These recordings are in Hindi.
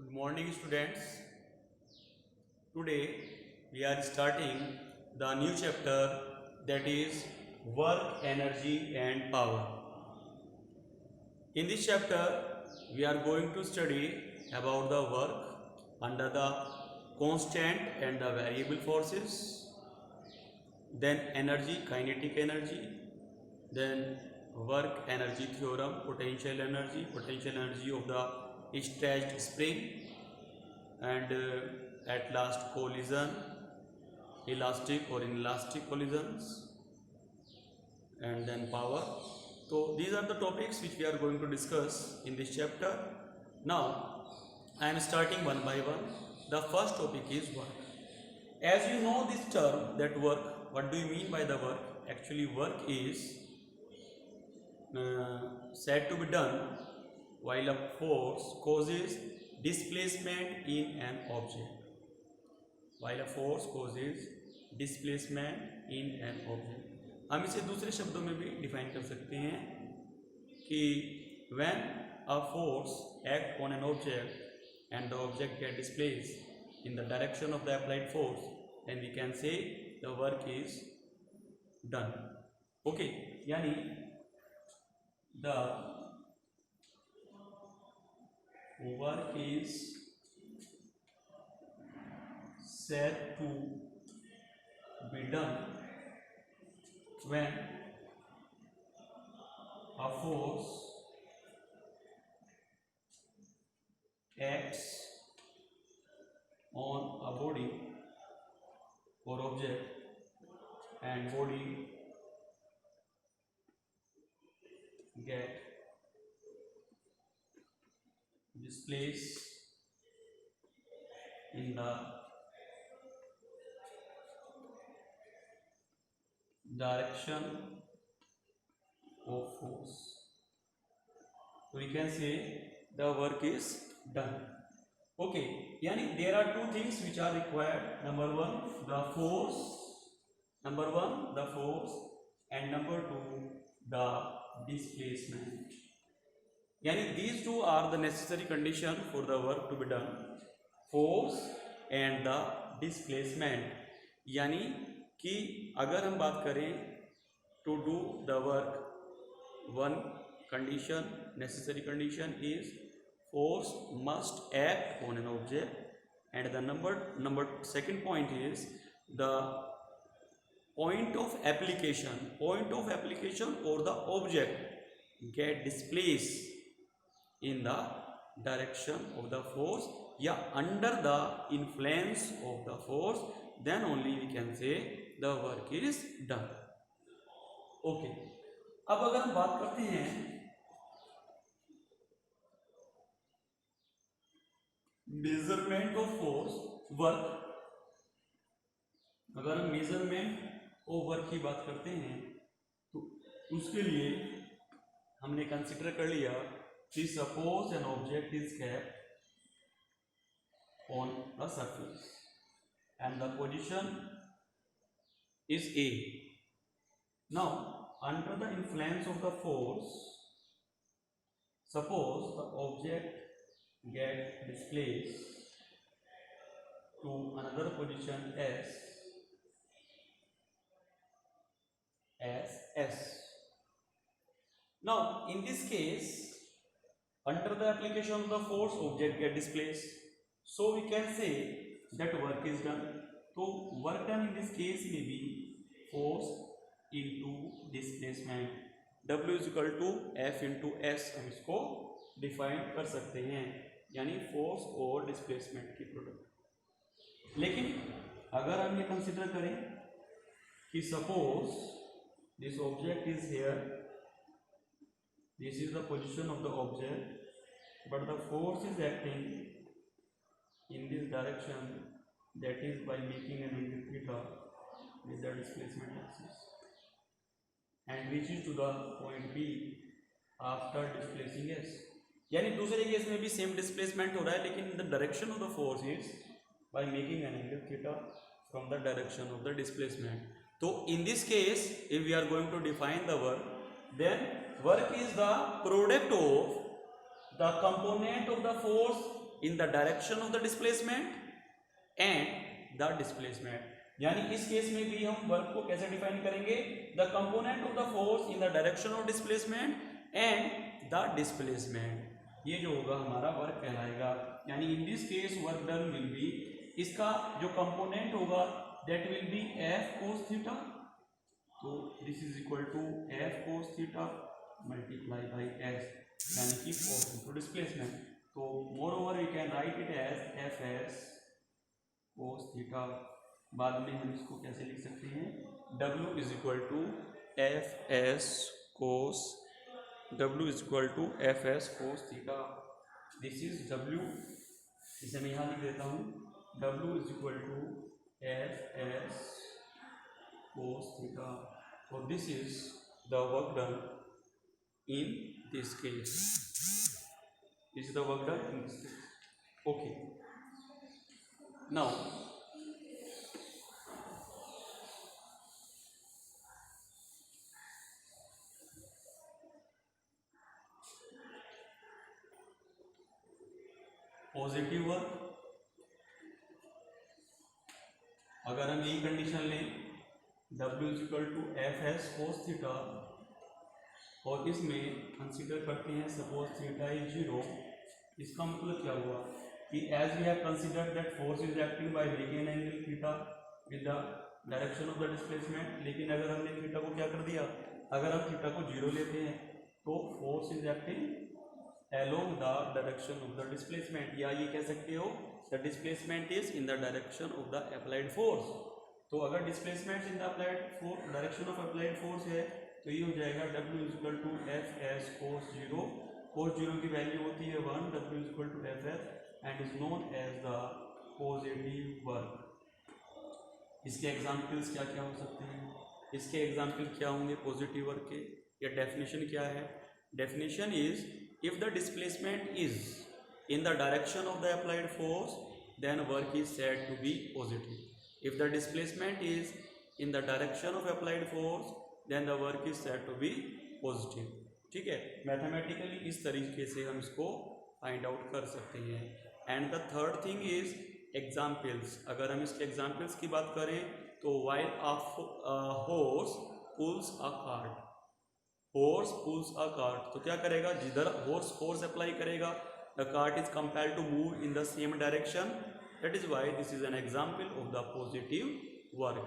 Good morning, students. Today we are starting the new chapter, that is work, energy and power. In this chapter we are going to study about the work under the constant and the variable forces, then energy, kinetic energy, then work energy theorem, potential energy of the stretched spring, and at last collision, elastic or inelastic collisions, and then power. So these are the topics which we are going to discuss in this chapter. Now I am starting one by one. The first topic is work. As you know this term, that work, what do you mean by the work? Actually work is said to be done while a force causes displacement in an object. While a force causes displacement in an object. हम इसे दूसरे शब्दों में भी डिफाइन कर सकते हैं कि when a force act on an object and the object get displaced in the direction of the applied force, then we can say the work is done. Okay, यानी the work is said to be done when a force acts on a body or object and body get displaced in the direction of force. So we can say the work is done. Okay, yani there are two things which are required. Number one, the force, and number two, the displacement. Yani these two are the necessary condition for the work to be done, force and the displacement. यानी कि अगर हम बात करें to do the work, one condition, necessary condition is force must act on an object, and the number second point is the point of application or the object get displaced in the direction of the force, या under the influence of the force, then only we can say the work is done. Okay, अब अगर हम बात करते हैं मेजरमेंट ऑफ फोर्स वर्क, अगर हम मेजरमेंट ऑफ वर्क की बात करते हैं तो उसके लिए हमने कंसिडर कर लिया कि suppose an object is kept on a surface and the position is A. Now under the influence of the force, suppose the object get displaced to another position S. Now in this case, under the application of the force, object get displaced, so we can say that work is done. So work done in this case may be force into displacement. W is equal to F into S, हम इसको डिफाइन कर सकते हैं, यानी फोर्स और डिस्प्लेसमेंट की प्रोडक्ट. लेकिन अगर हम ये कंसिडर करें कि suppose this object is here, this is the position of the object, but the force is acting in this direction, that is by making an angle theta with the displacement axis, and reaches to the point B after displacing S. यानी दूसरे केस में भी सेम डिस्प्लेसमेंट हो रहा है, लेकिन the direction of the force is by making an angle theta from the direction of the displacement. So in this case, if we are going to define the work, then work is the product of the component of the force in the direction of the displacement and the displacement. यानी इस केस में भी हम वर्क को कैसे डिफाइन करेंगे, the component of the force in the direction of displacement and the displacement, ये जो होगा हमारा वर्क कहलाएगा। यानी in this case work done will be, इसका जो कंपोनेंट होगा that will be F cos theta, तो this is equal to F cos theta multiply by S, यानी कि फोर्स इनटू डिस्प्लेसमेंट। तो moreover we can write it as F S cos theta. बाद में हम इसको कैसे लिख सकते हैं, W is equal to F S cos, W is equal to F S cos theta. This is W, इसे मैं यहाँ लिख देता हूँ, W is equal to F S cos theta. तो this is the work done in this case, this is the work done in this case. Okay, now positive work, अगर हम यही कंडीशन लें W is equal to F S cos theta, और इसमें कंसीडर करते हैं सपोज थीटा इज 0, इसका मतलब क्या हुआ कि as we have considered that force is acting by making an angle theta with the direction of the displacement, लेकिन अगर हमने थीटा को क्या कर दिया, अगर हम थीटा को 0 लेते हैं तो force is acting along the direction of the displacement, या ये कह सकते हो the displacement is in the direction of the applied force। तो अगर displacement in the applied force, direction of applied force है, तो ये हो जाएगा W is equal to F S कोस 0, कोस 0 की वैल्यू होती है 1, W is equal to F S and is known as the positive work. इसके एग्जाम्पल्स क्या क्या हो सकते हैं, इसके एग्जाम्पल क्या होंगे पॉजिटिव वर्क के, या डेफिनेशन क्या है, definition is if the displacement is in the direction of the applied force then work is said to be positive, if the displacement is in the direction of applied force then the work is said to be positive। ठीक है, मैथमेटिकली इस तरीके से हम इसको फाइंड आउट कर सकते हैं। And the third thing is examples, अगर हम इसके एग्जाम्पल्स की बात करें तो while a horse pulls a cart, horse pulls a cart, तो क्या करेगा, जिधर horse force अप्लाई करेगा the cart is compelled to move in the same direction, that is why this is an example of the positive work।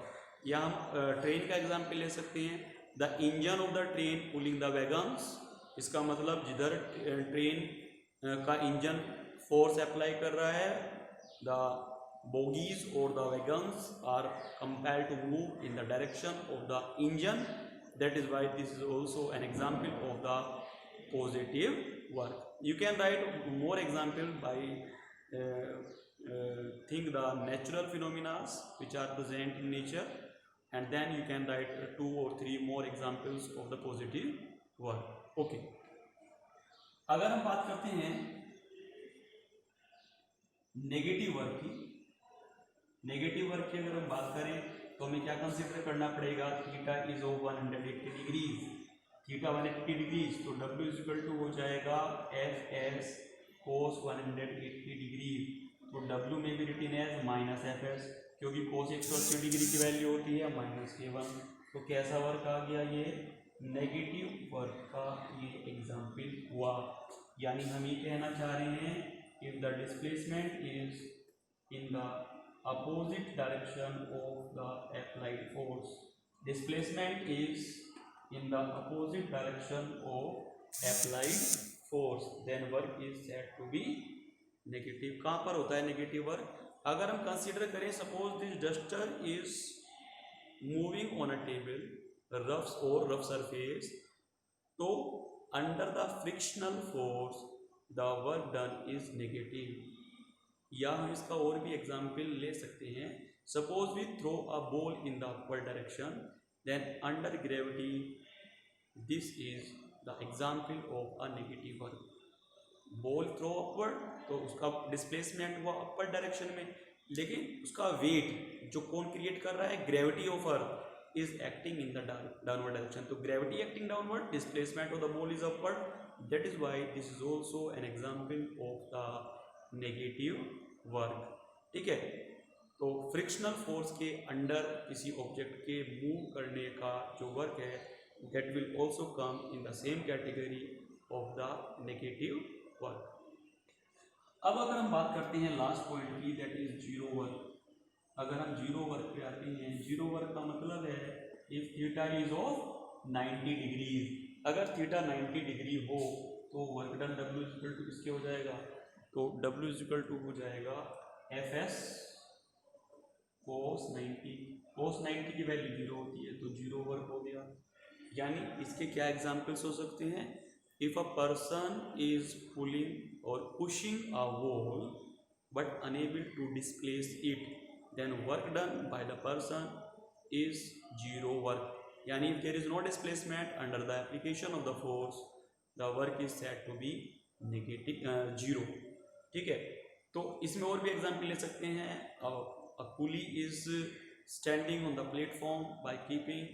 या हम ट्रेन का एग्जाम्पल ले सकते हैं, the engine of the train pulling the wagons, इसका मतलब जिधर ट्रेन का इंजन फोर्स अप्लाई कर रहा है the bogies or the wagons are compelled to move in the direction of the engine, that is why this is also an example of the positive work। You can write more example by think the natural phenomena which are present in nature, and then you can write 2 or 3 more examples of the positive work। Okay, अगर हम बात करते हैं नेगेटिव वर्क की, नेगेटिव वर्क की अगर हम बात करें तो हमें क्या कंसिडर करना पड़ेगा, theta is of 180 degrees, theta 180 degrees, तो W इज इक्वल टू हो जाएगा एफ एस कोस 180 डिग्री, तो W में भी written as minus F S, क्योंकि कोस 180 डिग्री की वैल्यू होती है -k1। तो कैसा वर्क आ गया, ये नेगेटिव वर्क का ये एग्जाम्पल हुआ। यानी हम ये कहना चाह रहे हैं if the displacement is in the opposite direction of the applied force, displacement is in the opposite direction of applied force, then work is said to be negative। कहाँ पर होता है नेगेटिव वर्क, अगर हम कंसीडर करें suppose this duster is moving on a table rough surface, तो under the frictional force the work done is negative. या हम इसका और भी एग्जाम्पल ले सकते हैं, suppose we throw a ball in the upward direction then under gravity, this is the example of a negative work. Ball throw upward, तो उसका डिस्प्लेसमेंट हुआ अपवर्ड डायरेक्शन में, लेकिन उसका वेट जो कौन क्रिएट कर रहा है, gravity of earth is acting in the downward direction, तो gravity acting downward, displacement of the ball is upward, that is why this is also an example of the negative work. ठीक है, तो फ्रिक्शनल फोर्स के अंडर किसी ऑब्जेक्ट के मूव करने का जो वर्क है that will also come in the same category of the negative work. अब अगर हम बात करते हैं लास्ट पॉइंट की, दैट इज जीरो वर्क। अगर हम जीरो वर्क पे आते हैं, जीरो वर्क का मतलब है if theta is of 90 degrees, अगर थीटा 90 डिग्री हो तो work done W equal to किसके हो जाएगा, तो W इक्वल टू हो जाएगा Fs cos 90। cos 90 की वैल्यू जीरो होती है तो जीरो वर्क हो गया। यानी इसके क्या एग्जाम्पल्स हो सकते हैं, if a person is pulling और pushing a wall but unable to displace it, then work done by the person is zero work। यानी if there is no displacement under the application of the force, the work is said to be negative zero। ठीक है, तो इसमें और भी एग्जाम्पल ले सकते हैं। a pulley is standing on the platform by keeping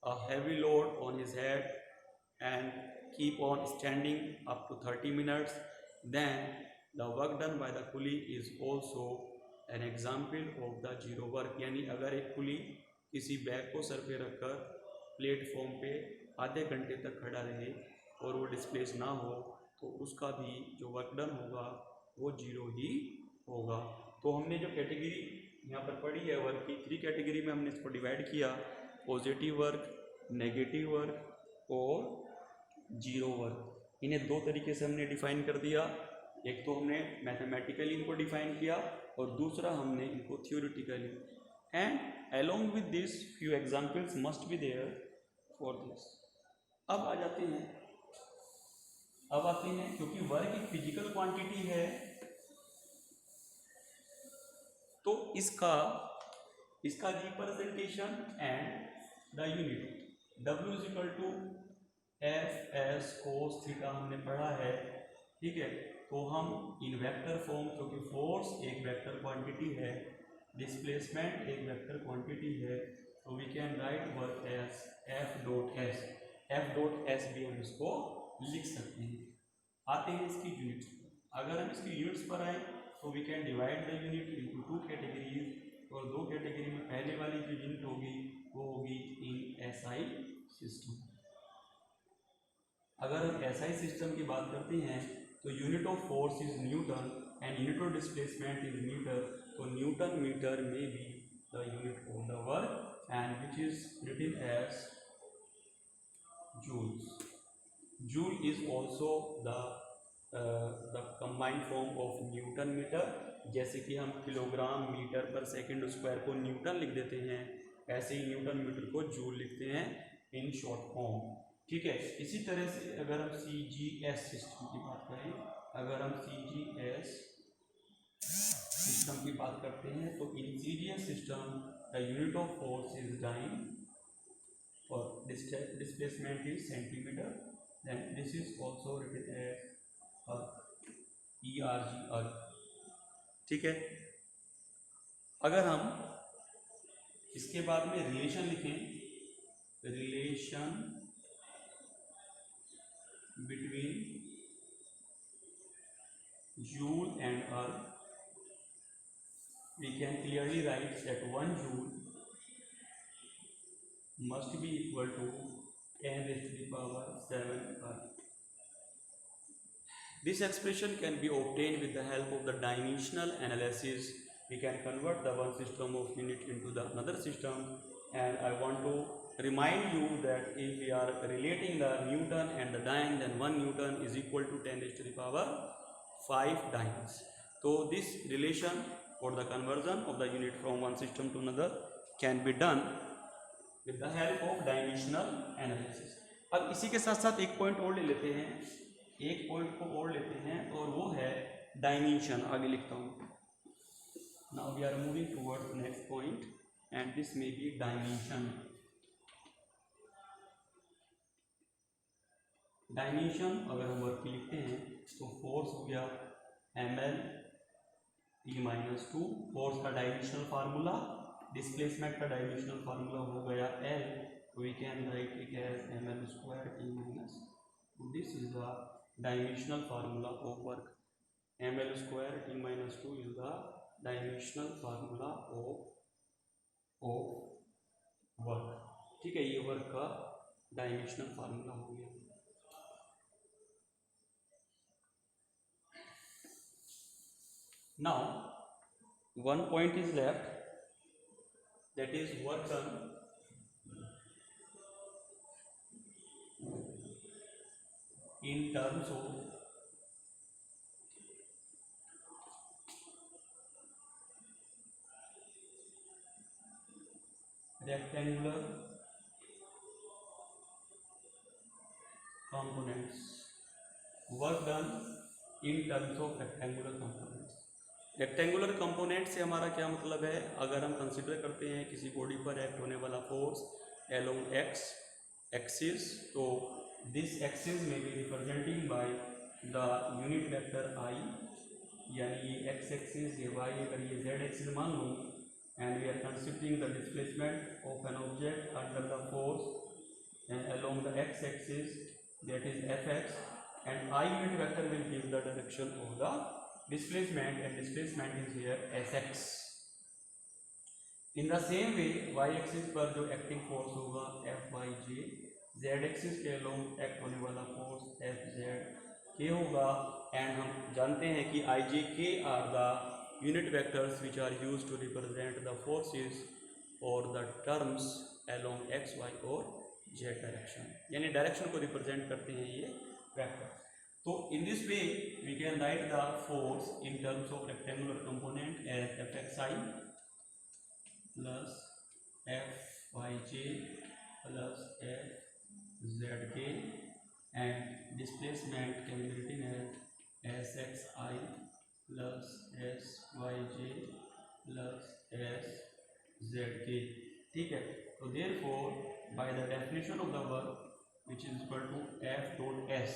a heavy load on his head and keep on standing up to 30 minutes, then the work done by the pulley is also N example of the zero work. यानी अगर एक पुली किसी बैग को सर पे रखकर प्लेटफॉर्म पे आधे घंटे तक खड़ा रहे और वो डिस्प्लेस ना हो तो उसका भी जो वर्क डन होगा वो जीरो ही होगा। तो हमने जो कैटेगरी यहाँ पर पढ़ी है वर्क की, 3 कैटेगरी में हमने इसको डिवाइड किया, पॉजिटिव वर्क, नेगेटिव वर्क और जीरो वर्क। इन्हें 2 तरीके से हमने डिफाइन कर दिया, एक तो हमने मैथमेटिकली इनको डिफाइन किया और दूसरा हमने इनको theoretically. And along with this few examples must be there for this. अब आते हैं क्योंकि वर्क एक फिजिकल क्वांटिटी है तो इसका representation and the unit W is equal to Fs cos theta हमने पढ़ा है। ठीक है, तो हम इन वेक्टर फॉर्म, क्योंकि फोर्स एक वेक्टर क्वांटिटी है, डिस्प्लेसमेंट एक वेक्टर क्वांटिटी है, तो we can write work as F dot S। F dot S भी हम इसको लिख सकते हैं। आते हैं इसकी यूनिट्स पर। अगर हम इसकी यूनिट्स पर आए तो we can divide the unit into 2 categories, और 2 कैटेगरी में पहले वाली जो यूनिट होगी वो होगी इन SI सिस्टम। अगर हम SI सिस्टम की बात करते हैं तो unit of force is newton and unit of displacement is metre. तो न्यूटन मीटर में भी the unit of the work and which is written as joules. Joule is also the combined form of newton metre. जैसे कि हम किलोग्राम मीटर पर सेकेंड स्क्वायर को न्यूटन लिख देते हैं, ऐसे ही न्यूटन मीटर को जूल लिखते हैं इन शॉर्ट फॉर्म। ठीक है, इसी तरह से अगर हम CGS सिस्टम की बात करें, अगर हम CGS सिस्टम की बात करते हैं तो in CGS system the unit of force is dyne और displacement is centimetre, then this is also written as ERG। ठीक है, अगर हम इसके बाद में रिलेशन लिखें, relation between joule and earth, we can clearly write that 1 joule must be equal to 10 raised to the power 7 earth। This expression can be obtained with the help of the dimensional analysis. We can convert the one system of unit into the another system, and I want to remind you that if we are relating the Newton and the dyne, then 1 Newton is equal to 10 raised to the power 5 dynes। So this relation for the conversion of the unit from one system to another can be done with the help of dimensional analysis। अब इसी के साथ साथ एक पॉइंट और ले लेते हैं, एक पॉइंट को और लेते हैं और वो है डायमेंशन। आगे लिखता हूँ, now we are moving towards next point and this may be dimension. Dimension अगर हम वर्क की लिखते हैं तो फोर्स हो गया mL/T-2, फोर्स का डायमेंशनल फार्मूला, डिस्प्लेसमेंट का डायमेंशनल फार्मूला हो गया L, we can write it as mL² T-2। This is the dimensional formula of work. ml² T-2 is the dimensional formula of work. ठीक है, ये वर्क का डायमेंशनल फार्मूला हो गया। Now one point is left, that is work done in terms of rectangular components। Work done in terms of rectangular components. Rectangular component से हमारा क्या मतलब है? अगर हम कंसिडर करते हैं किसी बॉडी पर एक्ट होने वाला फोर्स अलोंग एक्स एक्सिस, तो दिस एक्सिस में be representing by the unit vector i, यानी ये एक्स एक्सिस, ये वाई, अगर ये जेड एक्सिस मान लो, and we are considering the displacement of an object under the force along the x axis, that is fx, and I unit vector will give the direction of the displacement, and displacement is here sx। in the same way y axis पर जो एक्टिंग फोर्स होगा fyj, z axis के along एक्ट होने वाला फोर्स fzk होगा, एंड हम जानते हैं कि ijk are the unit vectors which are used to represent the forces or the terms along x, y और z डायरेक्शन, यानी डायरेक्शन को रिप्रेजेंट करते हैं ये वेक्टर। तो in this way we can write the force in terms of rectangular component as fxi plus fyj plus fzk, and displacement can be written as sxi plus syj plus szk। ठीक है, तो therefore by the definition of the work which is equal to F dot S,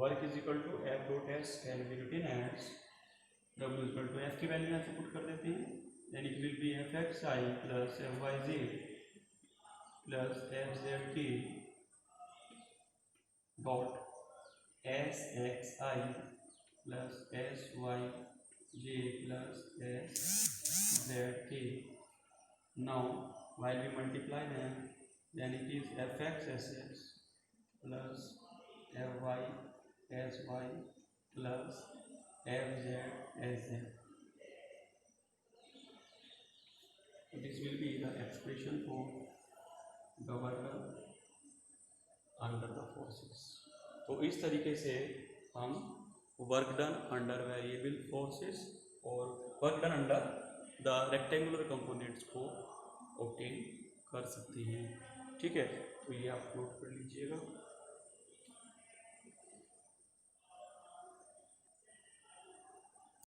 work is equal to F dot S can be written as W is equal to F की वैल्यू यहाँ से पुट कर देते हैं, then it will be Fxi plus Fyj plus Fzk dot Sxi plus Syj plus Szk। Now while we multiply them, then it is fx sx plus fy sy plus fz sz. This will be the expression for the worker under the forces। तो इस तरीके से हम work done under variable forces और work done under the rectangular components को ऑब्टेन कर सकते हैं। ठीक है, तो ये आप नोट कर लीजिएगा।